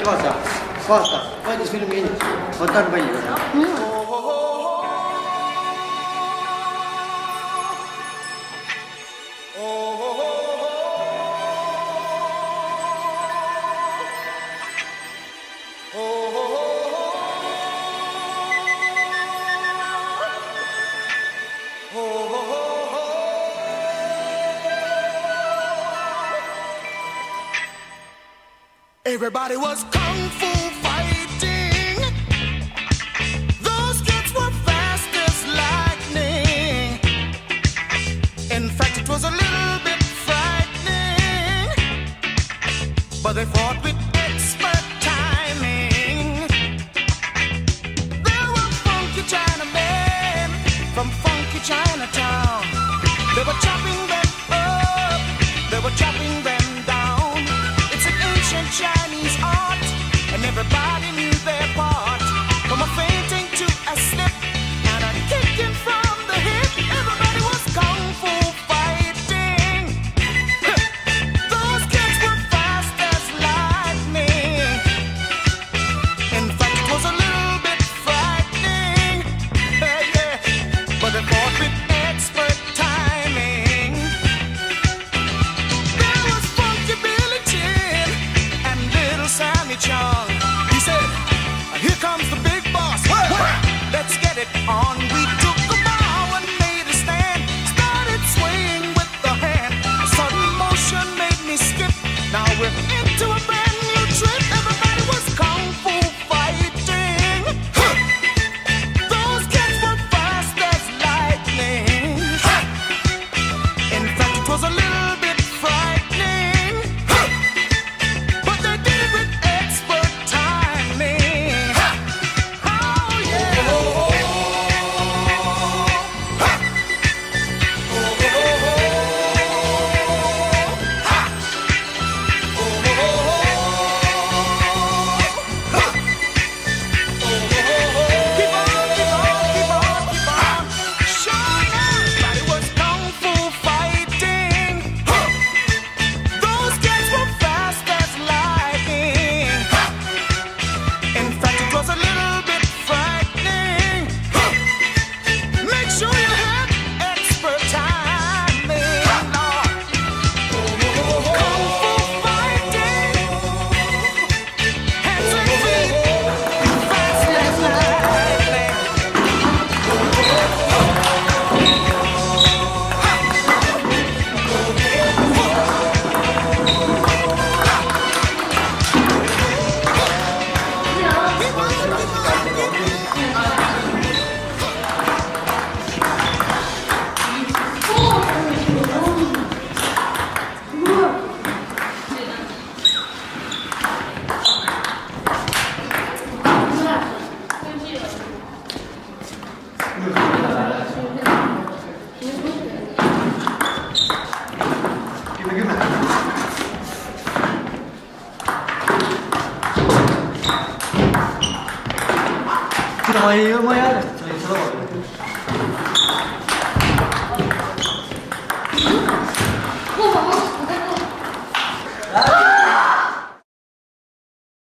vaata, vaata, valmis filmi kinni. Vaata on palju korra. Everybody was kung fu fighting. Those kids were fast as lightning. In fact, it was a little bit frightening, but they fought with expert timing. There were funky Chinamen from funky Chinatown. They were chopping them up, they were chopping them down. It's an ancient Chinese art, and everybody knew their part. From a fainting to a slip and a kicking from the hip, everybody was kung fu fighting. Those kids were fast as lightning. In fact, it was a little bit frightening, yeah, but they fought with expert timing. There was Funky Billy Chin and Little Sammy Chung. He said, "Here comes the big boss. Let's get it on." We took a bow and made a stand. Started swaying with the hand. A sudden motion made me skip. Now we're into a brand new trip. Everybody was kung fu fighting. Those kids were fast as lightning. In fact, it was a little bit frightening, but they did it with expert timing. Oh yeah. Keep on, keep on, keep on, keep on. Sure, everybody was kung fu fighting. Those kids were fast as lightning. In fact, it was a little bit frightening. Make sure you had expert timing. Kung fu fighting. Hands and feet, fast as lightning. Kita ma ei häälesta, sa ei saa aru.